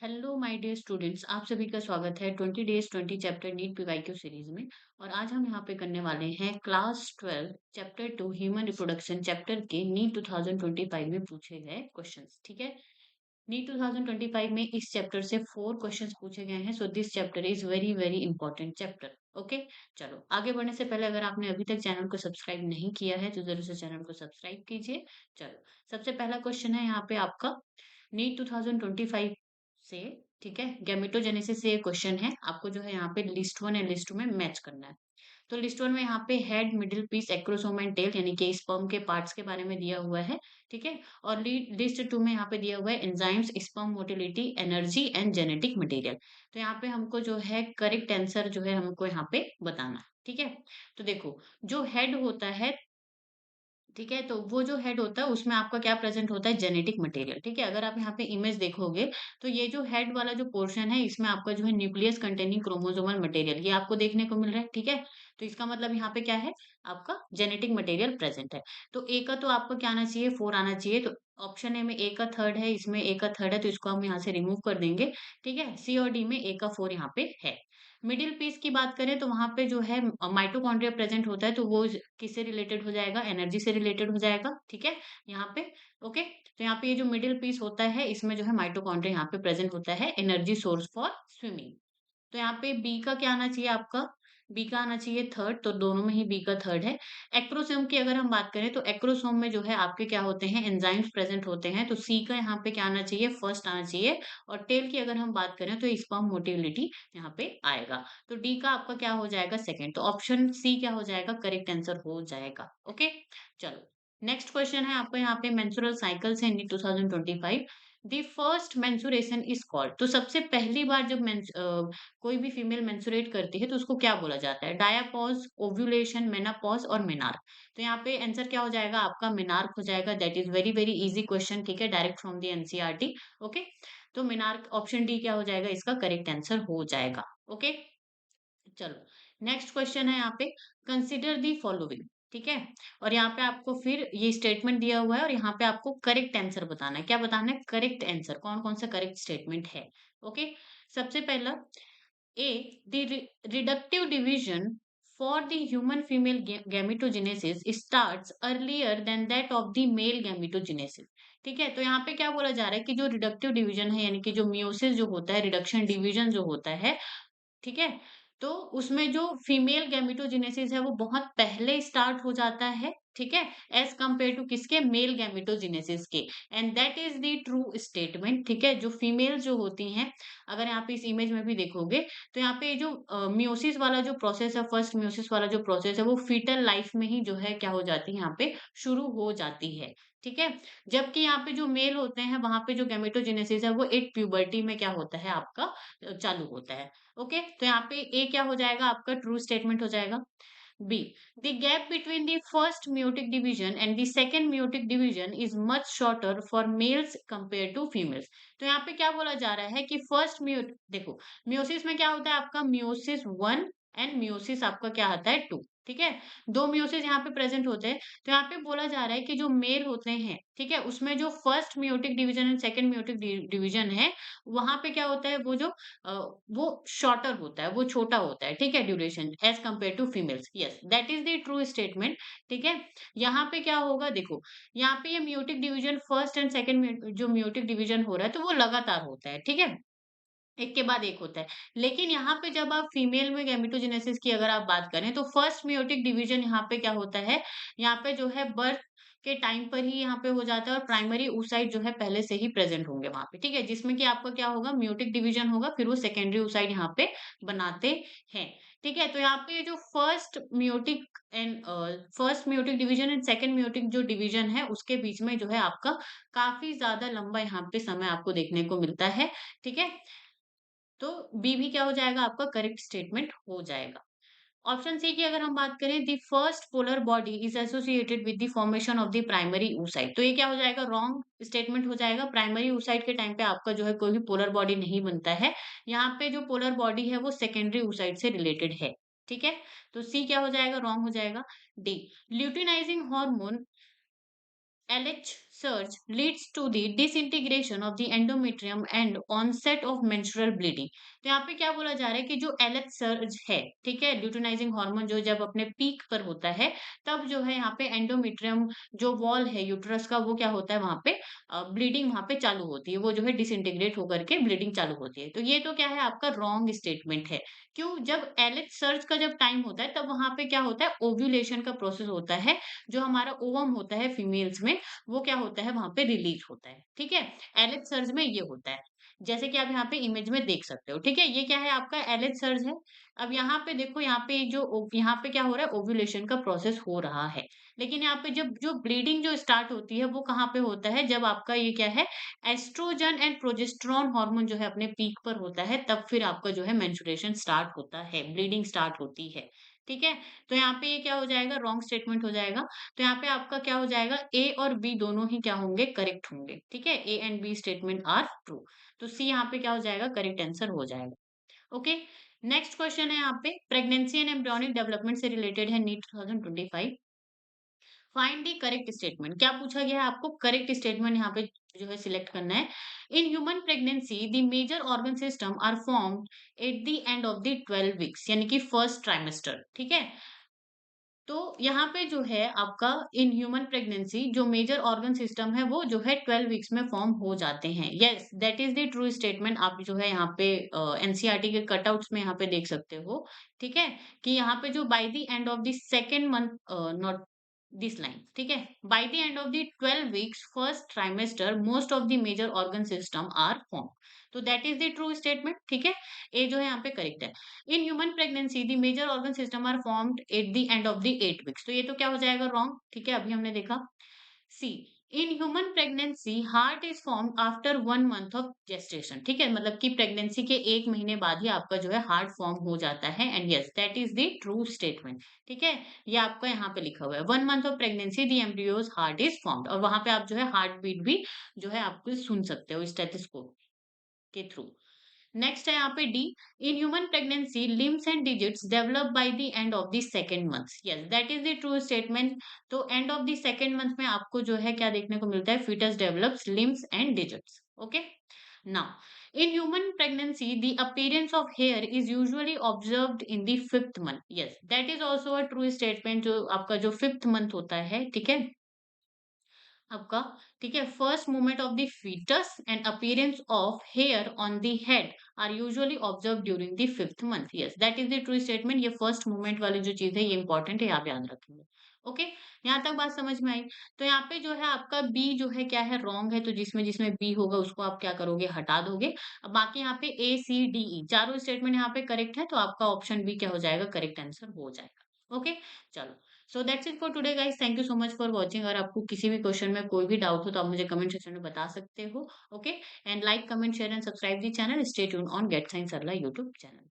Hello my dear students, आप सभी का स्वागत है 20 days 20 chapter NEET PYQ series में। और आज हम यहाँ पे करने वाले हैं class 12 chapter 2 human reproduction chapter के नीट 2025 में पूछे गए क्वेश्चंस। ठीक है, नीट 2025 में इस चैप्टर से 4 क्वेश्चंस पूछे गए हैं। So this chapter is very very important chapter. Okay, चलो आगे बढ़ने से पहले अगर आपने अभी तक चैनल को सब्सक्राइब नहीं किया है तो जरूर से चैनल को सब्सक्राइब कीजिए। चलो, सबसे पहला क्वेश्चन है यहाँ पे आपका नीट 2025 से। ठीक है, गैमेटोजेनेसिस से ये क्वेश्चन है। आपको जो है यहाँ पे list one and list two में मैच करना है। तो लिस्ट वन में यहाँ पे head, middle piece, acrosome and tail यानी कि स्पर्म के पार्ट्स के बारे में दिया हुआ है। ठीक है, और लिस्ट टू में यहाँ पे दिया हुआ है enzymes, sperm motility, energy and genetic material. तो यहाँ पे हमको जो है करेक्ट आंसर जो है हमको यहाँ पे बताना है। ठीक है, तो देखो, जो हेड होता है, ठीक है, तो वो जो हेड होता है उसमें आपका क्या प्रेजेंट होता है, जेनेटिक मटेरियल। ठीक है, अगर आप यहाँ पे इमेज देखोगे तो ये जो हेड वाला जो पोर्शन है इसमें आपका जो है न्यूक्लियस कंटेनिंग क्रोमोसोमल मटेरियल ये आपको देखने को मिल रहा है। ठीक है, तो इसका मतलब यहाँ पे क्या है, आपका जेनेटिक मटेरियल प्रेजेंट है। तो ए का तो आपको क्या आना चाहिए, 4 आना चाहिए। तो ऑप्शन ए में ए का थर्ड है, इसमें ए का थर्ड है, तो इसको हम यहाँ से रिमूव कर देंगे। ठीक है, सी और डी में ए का 4 यहाँ पे है। मिडिल पीस की बात करें तो वहां पे जो है माइटोकॉन्ड्रिया प्रेजेंट होता है, तो वो किससे रिलेटेड हो जाएगा, एनर्जी से रिलेटेड हो जाएगा। ठीक है, यहाँ पे ओके। तो यहाँ पे ये जो मिडिल पीस होता है इसमें जो है माइटोकॉन्ड्रिया यहाँ पे प्रेजेंट होता है, एनर्जी सोर्स फॉर स्विमिंग। तो यहाँ पे बी का क्या आना चाहिए आपका, बी का आना चाहिए थर्ड, तो दोनों में ही बी का थर्ड है। एक्रोसोम की अगर हम बात करें तो एक्रोसोम में जो है आपके क्या होते हैं, एंजाइम्स प्रेजेंट होते हैं, तो सी का यहाँ पे क्या आना चाहिए, फर्स्ट आना चाहिए। और टेल की अगर हम बात करें तो स्पर्म मोटिलिटी यहाँ पे आएगा। तो डी का आपका क्या हो जाएगा, सेकंड। तो ऑप्शन सी क्या हो जाएगा, करेक्ट आंसर हो जाएगा। ओके, चलो नेक्स्ट क्वेश्चन है आपका यहाँ पे मेंस्ट्रुअल साइकिल से 2025। The first menstruation is called. तो सबसे पहली बार जब कोई भी फीमेल मेंस्ट्रुएट करती है तो उसको क्या बोला जाता है, डायापॉज, ओव्यूलेशन, मेनापॉज और मेनार्क। तो यहाँ पे आंसर क्या हो जाएगा आपका, मेनार्क हो जाएगा। That is very very easy question. ठीक है, direct from the NCERT. Okay, तो मेनार्क ऑप्शन डी क्या हो जाएगा, इसका करेक्ट आंसर हो जाएगा। ओके, चलो नेक्स्ट क्वेश्चन है यहाँ पे, कंसिडर दी फॉलोइंग। ठीक है, और यहाँ पे आपको फिर ये स्टेटमेंट दिया हुआ है और यहाँ पे आपको करेक्ट आंसर बताना है। क्या बताना है, करेक्ट आंसर। कौन कौन सा करेक्ट स्टेटमेंट है। ओके, सबसे पहला A, the reductive division for the human female gametogenesis starts earlier than that of the male gametogenesis. ठीक है, तो यहाँ पे क्या बोला जा रहा है कि जो रिडक्टिव डिवीजन है यानी कि जो मियोसिस जो होता है, रिडक्शन डिवीजन जो होता है, ठीक है, तो उसमें जो फीमेल गैमेटोजेनेसिस है वो बहुत पहले स्टार्ट हो जाता है। ठीक है, एज कंपेयर टू किसके, मेल गैमेटोजेनेसिस के। And that is the true statement. ठीक है, जो फीमेल जो होती हैं, अगर यहाँ पे इस इमेज में भी देखोगे तो यहाँ पे जो मियोसिस वाला जो प्रोसेस है, फर्स्ट मियोसिस वाला जो प्रोसेस है वो फीटल लाइफ में ही जो है क्या हो जाती है, यहाँ पे शुरू हो जाती है। ठीक है, जबकि यहाँ पे जो मेल होते हैं वहां पे जो गैमेटोजेनेसिस है वो एट प्यूबर्टी में क्या होता है आपका, चालू होता है। ओके, तो यहाँ पे ए क्या हो जाएगा आपका, ट्रू स्टेटमेंट हो जाएगा। B, the gap between the first meiotic division and the second meiotic division is much shorter for males compare to females. तो यहाँ पे क्या बोला जा रहा है कि फर्स्ट म्यूट, देखो मियोसिस में क्या होता है आपका, मियोसिस वन एंड मियोसिस आपका क्या आता है, टू। ठीक है, दो मियोसिस यहाँ पे प्रेजेंट होते हैं। तो यहाँ पे बोला जा रहा है कि जो मेल होते हैं, ठीक है, उसमें जो first meiotic division and second meiotic division है, वहां पे क्या होता है, वो जो अ, वो शॉर्टर होता है, वो छोटा होता है। ठीक है, duration as compare to females. Yes, that is the true statement. ठीक है, यहाँ पे क्या होगा, देखो यहाँ पे ये meiotic division first and second जो म्यूटिक डिवीजन हो रहा है तो वो लगातार होता है। ठीक है, एक के बाद एक होता है। लेकिन यहाँ पे जब आप फीमेल में गैमेटोजेनेसिस की अगर आप बात करें तो फर्स्ट मेयोटिक डिवीजन यहाँ पे क्या होता है, यहाँ पे जो है बर्थ के टाइम पर ही यहाँ पे हो जाता है और प्राइमरी oocyte जो है पहले से ही प्रेजेंट होंगे वहां पे। ठीक है, जिसमें कि आपका क्या होगा, म्यूटिक डिवीजन होगा, फिर वो सेकेंडरी oocyte यहाँ पे बनाते हैं। ठीक है, तो यहाँ पे ये जो first meiotic division and second meiotic जो डिवीजन है उसके बीच में जो है आपका काफी ज्यादा लंबा यहाँ पे समय आपको देखने को मिलता है। ठीक है, तो बी भी क्या हो जाएगा आपका, करेक्ट स्टेटमेंट हो जाएगा। ऑप्शन सी की अगर हम बात करें, the first polar body is associated with the formation of the primary oocyte। तो ये क्या हो जाएगा, रॉन्ग स्टेटमेंट हो जाएगा। प्राइमरी oocyte के टाइम पे आपका जो है कोई भी पोलर बॉडी नहीं बनता है। यहाँ पे जो पोलर बॉडी है वो सेकेंडरी oocyte से रिलेटेड है। ठीक है, तो सी क्या हो जाएगा, रॉन्ग हो जाएगा। D, luteinizing hormone LH surge leads to the disintegration of the endometrium and onset of menstrual bleeding। तो यहाँ पे क्या बोला जा रहा है कि जो एलएच सर्ज है, ठीक है, ल्यूटिनाइजिंग हार्मोन जो जब अपने पीक पर होता है, तब जो है यहाँ पे एंडोमेट्रियम जो वॉल है यूट्रस का, वो क्या होता है वहां पे ब्लीडिंग वहां पे चालू होती है, वो जो है डिसइंटीग्रेट होकर के ब्लीडिंग चालू होती है। तो ये तो क्या है आपका रॉन्ग स्टेटमेंट है। क्यों? जब एलएच सर्ज का जब टाइम होता है तब वहां पे क्या होता है, ओव्यूलेशन का प्रोसेस होता है। जो हमारा ओवम होता है फीमेल्स में, वो क्या होता है वहां पे रिलीज होता है, ठीक है। एलएच सर्ज में ये होता है, जैसे कि आप यहाँ पे इमेज में देख सकते हो, ठीक है। ये क्या है आपका एलएच सर्ज है। अब यहाँ पे देखो, यहाँ पे जो यहाँ पे क्या हो रहा है, ओव्यूलेशन का प्रोसेस हो रहा है। लेकिन यहाँ पे जब जो ब्लीडिंग जो स्टार्ट होती है वो कहाँ पे होता है, जब आपका ये क्या है, एस्ट्रोजन एंड प्रोजेस्टेरोन हार्मोन जो है अपने पीक पर होता है, तब फिर आपका जो है मेंस्ट्रुएशन स्टार्ट होता है, ब्लीडिंग स्टार्ट होती है, ठीक है। तो यहाँ पे ये क्या हो जाएगा, रॉन्ग स्टेटमेंट हो जाएगा। तो यहाँ पे आपका क्या हो जाएगा, ए और बी दोनों ही क्या होंगे, करेक्ट होंगे, ठीक है। A and B statement are true. तो सी यहाँ पे क्या हो जाएगा, करेक्ट आंसर हो जाएगा। ओके, नेक्स्ट क्वेश्चन है यहाँ पे प्रेगनेंसी एंड एम्ब्रियोनिक डेवलपमेंट से रिलेटेड है, NEET 2025। Find the correct statement. क्या पूछा गया है आपको, करेक्ट स्टेटमेंट यहाँ पे जो है सिलेक्ट करना है। In human pregnancy the major organ system are formed at the end of the 12 weeks, यानी कि फर्स्ट ट्राइमेस्टर, ठीक है। तो यहाँ पे जो है आपका इन ह्यूमन प्रेगनेंसी जो मेजर ऑर्गन सिस्टम है वो जो है 12 वीक्स में फॉर्म हो जाते हैं। Yes, that is the true statement. आप जो है यहाँ पे एनसीईआरटी के कटआउट्स में यहाँ पे देख सकते हो, ठीक है, कि यहाँ पे जो by the end of the second month, not this line, ठीक है, by the end of the 12 weeks first trimester most of the major organ system are form. तो that is the true statement, ठीक है। A जो है यहाँ पे correct है। In human pregnancy the major organ system are formed at the end of the 8 weeks. तो ये तो क्या हो जाएगा, रॉन्ग, ठीक है, अभी हमने देखा। C, in human pregnancy heart is formed after 1 month of gestation, ठीक है, मतलब कि प्रेगनेंसी के 1 महीने बाद ही आपका जो है हार्ट फॉर्म हो जाता है। And yes, that is the true statement, ठीक है। ये आपका यहाँ पे लिखा हुआ है, 1 month of pregnancy the embryos heart is formed, और वहां पे आप जो है हार्ट बीट भी जो है आपको सुन सकते हो स्टेथोस्कोप के थ्रू। नेक्स्ट है यहाँ पे D, in human pregnancy limbs and digits develop by the end of the second month. Yes, that is the true statement. तो end of the second month में आपको जो है क्या देखने को मिलता है, foetus develops limbs and digits. Okay, now in human pregnancy the appearance of hair is usually observed in the 5th month. Yes, that is also a true statement. जो आपका जो 5th मंथ होता है, ठीक है आपका, ठीक है, first movement of the foetus and appearance of hair on the head are usually observe during the 5th month. Yes, that is the true statement. ये फर्स्ट मूवमेंट वाली जो चीज है ये इंपॉर्टेंट है, आप याद रखेंगे। ओके, यहाँ तक बात समझ में आई। तो यहाँ पे जो है आपका बी जो है क्या है, रॉन्ग है। तो जिसमें जिसमें बी होगा उसको आप क्या करोगे, हटा दोगे। अब बाकी यहाँ पे ए सी डी ई चारों स्टेटमेंट यहाँ पे करेक्ट है, तो आपका ऑप्शन बी क्या हो जाएगा, करेक्ट आंसर हो जाएगा। ओके, चलो, so that's it for today guys. Thank you so much for watching. अगर आपको किसी भी क्वेश्चन में कोई भी डाउट हो तो आप मुझे कमेंट सेक्शन में बता सकते हो। Okay, and like comment share and subscribe the channel. Stay tune on get science Sarla YouTube channel.